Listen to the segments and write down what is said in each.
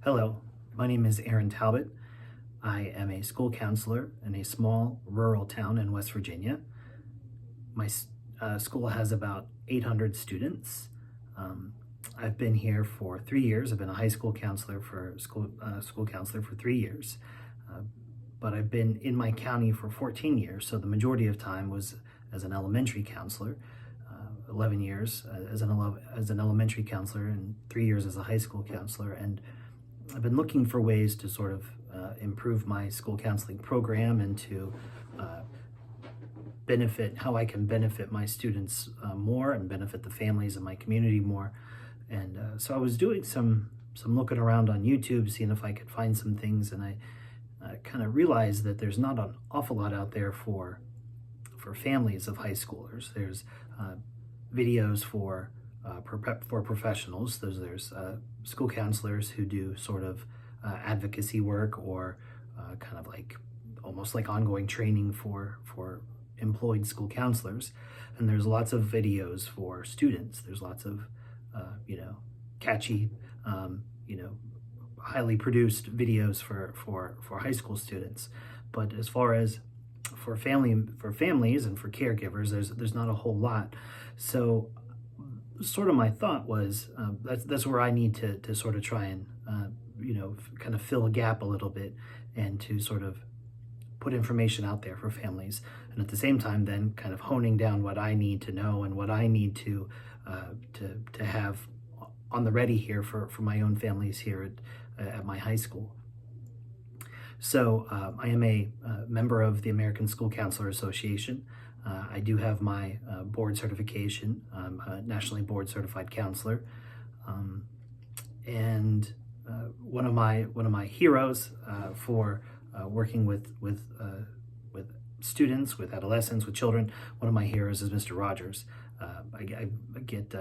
Hello, my name is Aaron Talbot. I am a school counselor in a small rural town in West Virginia. My school has about 800 students. Um, I've been here for 3 years. I've been a high school counselor for school counselor for 3 years, uh, but I've been in my county for 14 years. So the majority of time was as an elementary counselor. 11 years as an elementary counselor and 3 years as a high school counselor, and I've been looking for ways to sort of improve my school counseling program and to uh, how I can benefit my students more and benefit the families in my community more. And so I was doing some looking around on YouTube, seeing if I could find some things, and I kind of realized that there's not an awful lot out there for families of high schoolers. There's videos for professionals. There's school counselors who do sort of advocacy work or kind of like almost like ongoing training for employed school counselors. And there's lots of videos for students. There's lots of catchy, highly produced videos for high school students. But as far as for families and for caregivers, there's not a whole lot. So sort of my thought was that's where I need to sort of try and kind of fill a gap a little bit, and to sort of put information out there for families, and at the same time then kind of honing down what I need to know and what I need to have on the ready here for my own families here at my high school. So I am a member of the American School Counselor Association. I do have my board certification. I'm a nationally board certified counselor, and one of my heroes for working with students, with adolescents, with children. One of my heroes is Mr. Rogers. I get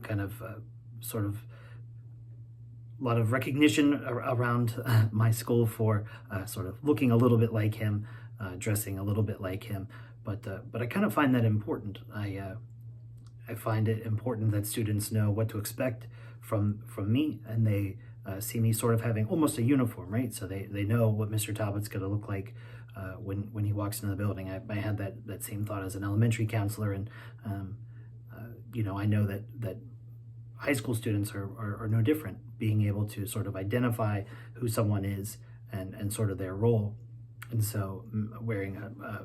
kind of sort of a lot of recognition around my school for sort of looking a little bit like him, dressing a little bit like him. But I kind of find that important. I find it important that students know what to expect from me, and they see me sort of having almost a uniform, right? So they know what Mr. Talbot's going to look like when he walks into the building. I had that same thought as an elementary counselor, and I know that high school students are no different, being able to sort of identify who someone is and sort of their role. And so wearing a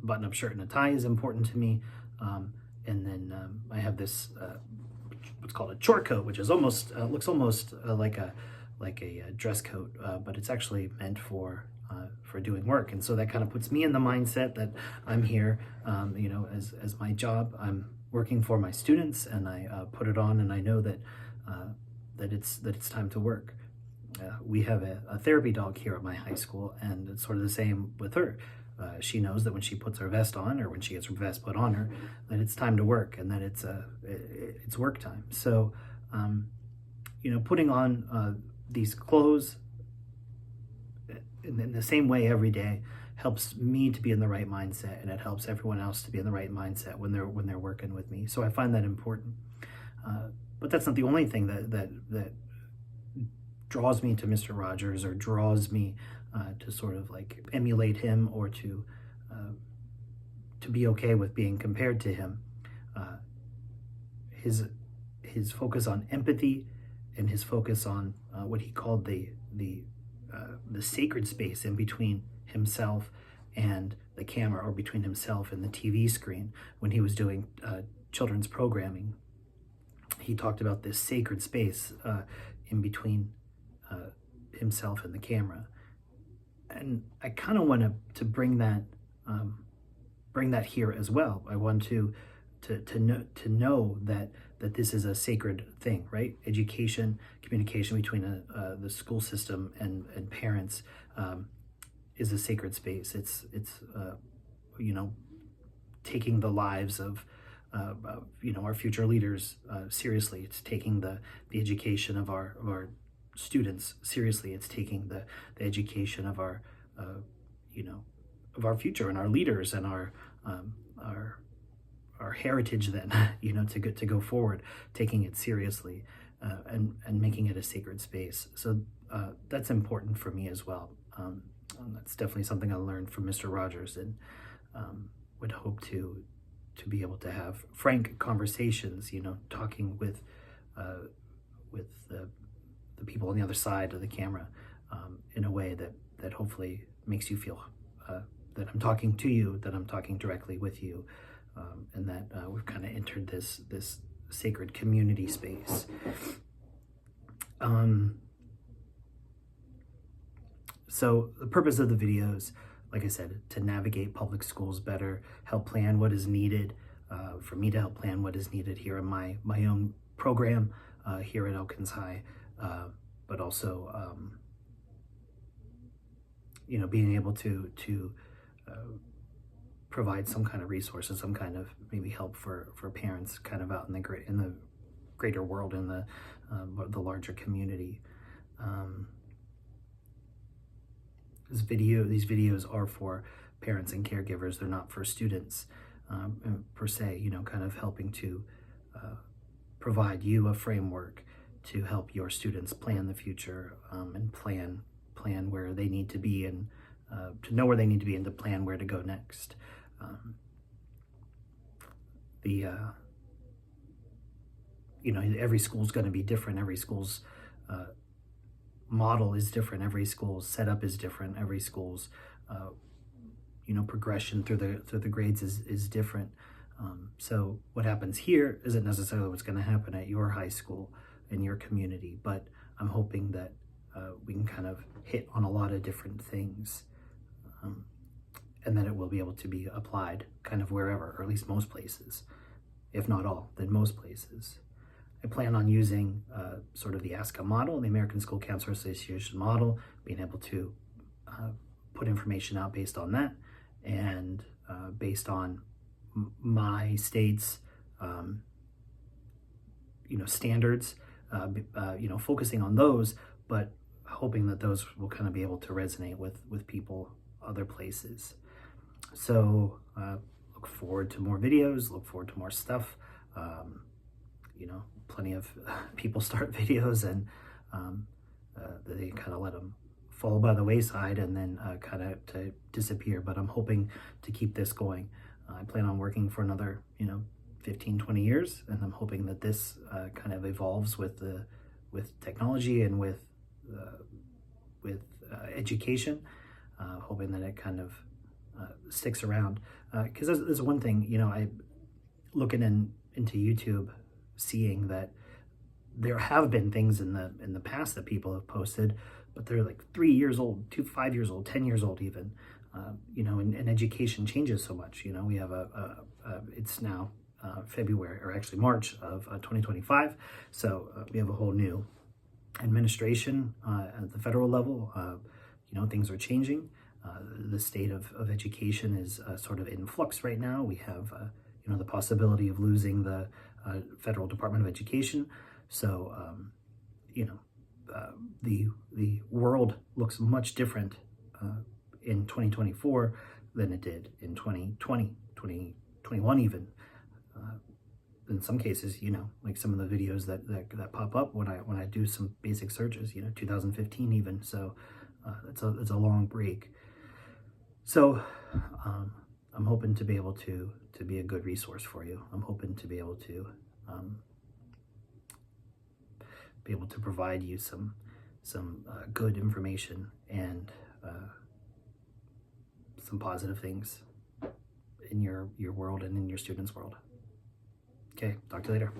button-up shirt and a tie is important to me. And then I have this what's called a chort coat, which is looks almost like a dress coat, but it's actually meant for doing work. And so that kind of puts me in the mindset that I'm here, as my job. I'm working for my students, and I put it on, and I know that it's time to work. We have a therapy dog here at my high school, and it's sort of the same with her. She knows that when she puts her vest on, or when she gets her vest put on her, that it's time to work, and that it's work time. So, putting on these clothes in the same way every day helps me to be in the right mindset, and it helps everyone else to be in the right mindset when they're working with me. So I find that important. But that's not the only thing that draws me to Mr. Rogers, or draws me to sort of like emulate him, or to be okay with being compared to him. His focus on empathy, and his focus on what he called the sacred space in between himself and the camera, or between himself and the TV screen. When he was doing children's programming, he talked about this sacred space in between himself and the camera. And I kind of want to bring that here as well. I want to know that this is a sacred thing, right? Education, communication between the school system and parents is a sacred space. It's taking the lives of our future leaders seriously. It's taking the education of our students seriously. It's taking the education of our future, and our leaders, and our heritage then to go forward, taking it seriously. and making it a sacred space. So that's important for me as well. And that's definitely something I learned from Mr. Rogers, and would hope to be able to have frank conversations, talking with the people on the other side of the camera, in a way that hopefully makes you feel that I'm talking to you, that I'm talking directly with you, and that we've kind of entered this sacred community space. So the purpose of the videos, like I said, to navigate public schools better, help plan what is needed, for me to help plan what is needed here in my own program here at Elkins High, but also, being able to provide some kind of resources, some kind of maybe help for parents kind of out in the greater world, in the larger community. These videos are for parents and caregivers. They're not for students per se, kind of helping to provide you a framework to help your students plan the future, and plan where they need to be, and to know where they need to be, and to plan where to go next. Every school's going to be different. Every school's model is different. Every school's setup is different. Every school's progression through the grades is different. So what happens here isn't necessarily what's going to happen at your high school, in your community, but I'm hoping that we can kind of hit on a lot of different things, and that it will be able to be applied kind of wherever, or at least most places, if not all, then most places. I plan on using sort of the ASCA model, the American School Counselor Association model, being able to put information out based on that, and based on my state's standards, focusing on those, but hoping that those will kind of be able to resonate with people other places. So look forward to more videos, look forward to more stuff. Plenty of people start videos, and they kind of let them fall by the wayside, and then kind of to disappear. But I'm hoping to keep this going. I plan on working for another 15, 20 years, and I'm hoping that this kind of evolves with technology and with education, hoping that it kind of sticks around, because there's one thing, I looking into YouTube, seeing that there have been things in the past that people have posted, but they're like 3 years old, 5 years old, 10 years old even. And education changes so much. We have it's now February, or actually March of 2025. So we have a whole new administration at the federal level. Things are changing. The state of education is sort of in flux right now. We have the possibility of losing the Federal Department of Education. So the world looks much different in 2024 than it did in 2020, 2021 even. In some cases, like some of the videos that pop up when I do some basic searches, 2015 even. So it's a long break. So I'm hoping to be able to be a good resource for you. I'm hoping to be able to provide you some good information, and some positive things in your world and in your students' world. Okay, talk to you later.